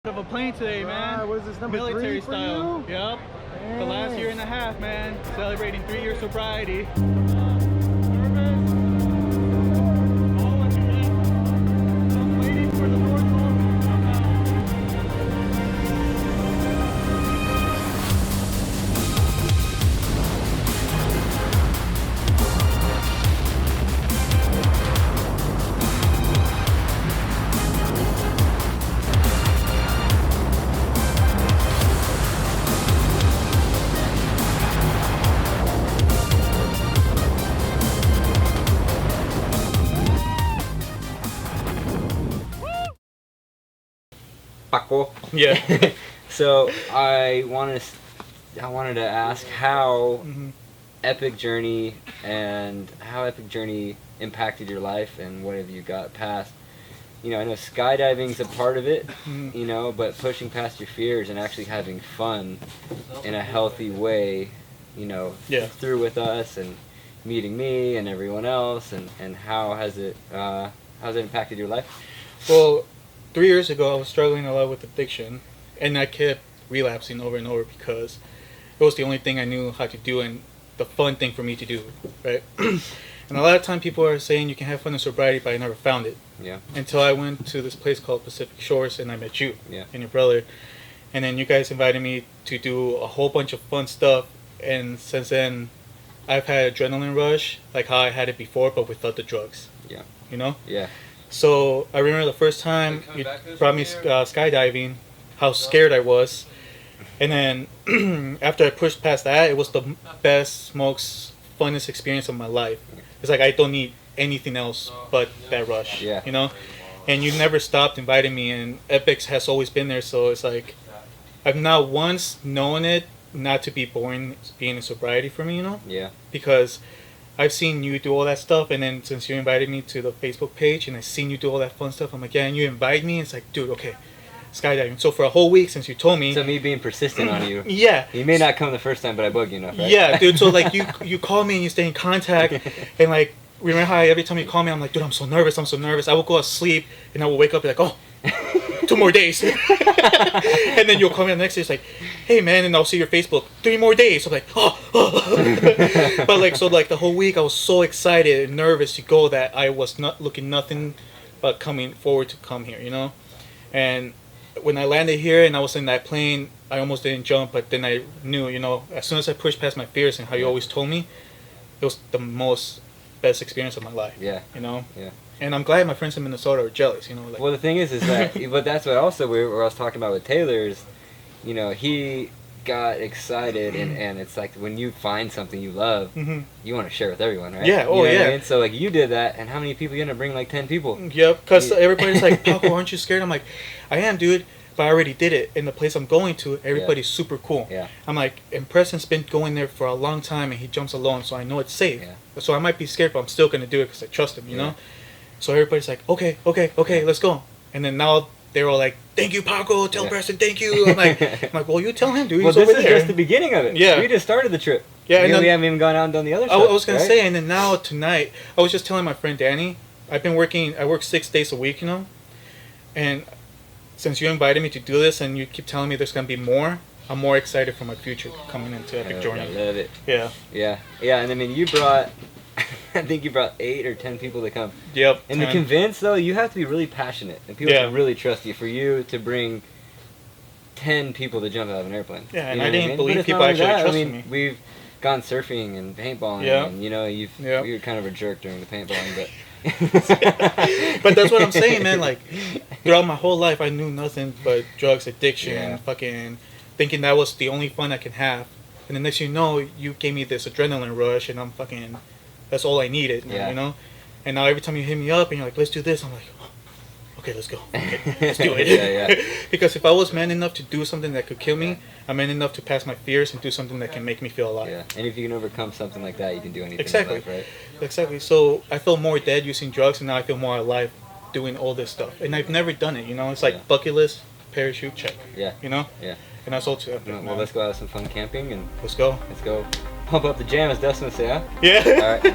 Of a plane today, man. What is this, number military 3 for style? you? Yep. Dang. The last year and a half, man. Celebrating 3 years sobriety. Paco. Yeah. So I wanted to ask how Epic Journey impacted your life, and what have you got past? You know, I know skydiving's a part of it, you know, but pushing past your fears and actually having fun in a healthy way, you know, through with us and meeting me and everyone else, and how has it impacted your life? Well, 3 years ago, I was struggling a lot with addiction, and I kept relapsing over and over because it was the only thing I knew how to do and the fun thing for me to do, right? And a lot of time people are saying you can have fun in sobriety, but I never found it. Yeah. Until I went to this place called Pacific Shores, and I met you and your brother, and then you guys invited me to do a whole bunch of fun stuff, and since then, I've had adrenaline rush like how I had it before, but without the drugs. Yeah. You know? Yeah. So I remember the first time you brought me skydiving, how scared I was, and then after I pushed past that, it was the best, most funnest experience of my life. It's like I don't need anything else but that rush, you know? And you never stopped inviting me, and Epics has always been there, so it's like I've not once known it not to be boring being in sobriety for me, you know? Yeah. Because I've seen you do all that stuff, and then since you invited me to the Facebook page and I've seen you do all that fun stuff, I'm like, yeah, and you invite me, it's like, dude, okay, skydiving. So for a whole week since you told me. So me being persistent on you. Yeah. You may not come the first time, but I bug you enough, right? Yeah, dude, so like you call me and you stay in contact, and like, remember how every time you call me, I'm like, dude, I'm so nervous. I will go to sleep, and I will wake up and be like, oh, 2 more days. And then you'll call me the next day, it's like, hey man, and I'll see your Facebook, 3 more days. I'm like, oh. But like, so like the whole week I was so excited and nervous to go that I was not looking nothing but coming forward to come here, you know? And when I landed here and I was in that plane, I almost didn't jump, but then I knew, you know, as soon as I pushed past my fears and how you always told me, it was the best experience of my life. Yeah. You know? Yeah. And I'm glad my friends in Minnesota are jealous, you know? Like, well, the thing is that, but that's what also I was talking about with Taylor is, you know, he got excited, and it's like when you find something you love, you want to share with everyone, right? Yeah, you know what yeah. I mean? So like you did that, and how many people you end up bringing? Like 10 people. Yep, because everybody's like, Paco, aren't you scared? I'm like, I am, dude, but I already did it. In the place I'm going to, everybody's super cool. Yeah. I'm like, and Preston's been going there for a long time, and he jumps alone, so I know it's safe. Yeah. So I might be scared, but I'm still going to do it because I trust him, you know? So everybody's like, okay, let's go. And then now they're all like, thank you, Paco, tell Preston, thank you. I'm like, well, you tell him, dude, he's well, over this is there. just the beginning of it. Yeah. We just started the trip. Yeah, and then, we haven't even gone out and done the other stuff. I was going to say, and then now tonight, I was just telling my friend Danny, I work 6 days a week, you know? And since you invited me to do this and you keep telling me there's going to be more, I'm more excited for my future coming into Epic Journey. I love it. Yeah. Yeah. Yeah, and I mean, you brought, I think you brought 8 or 10 people to come. Yep. And to convince, though, you have to be really passionate. And people have to really trust you. For you to bring 10 people to jump out of an airplane. Yeah, and you know I didn't believe but people actually trusted I mean, me. We've gone surfing and paintballing, and, you know, you were kind of a jerk during the paintballing, but... But that's what I'm saying, man. Like, throughout my whole life, I knew nothing but drugs, addiction, fucking thinking that was the only fun I can have. And the next thing you know, you gave me this adrenaline rush, and I'm fucking, that's all I needed, you know? And now every time you hit me up and you're like, let's do this, I'm like, okay, let's go. Okay, let's do it. Because if I was man enough to do something that could kill me, I'm man enough to pass my fears and do something that can make me feel alive. Yeah, and if you can overcome something like that, you can do anything Exactly. in life, right? Exactly. So I feel more dead using drugs, and now I feel more alive doing all this stuff. And I've never done it, you know? It's like bucket list, parachute, check. Yeah. You know? Yeah. And that's all too epic, well, let's go have some fun camping, and let's go. Let's go pump up the jam, as Dustin would say, huh? Yeah. All right.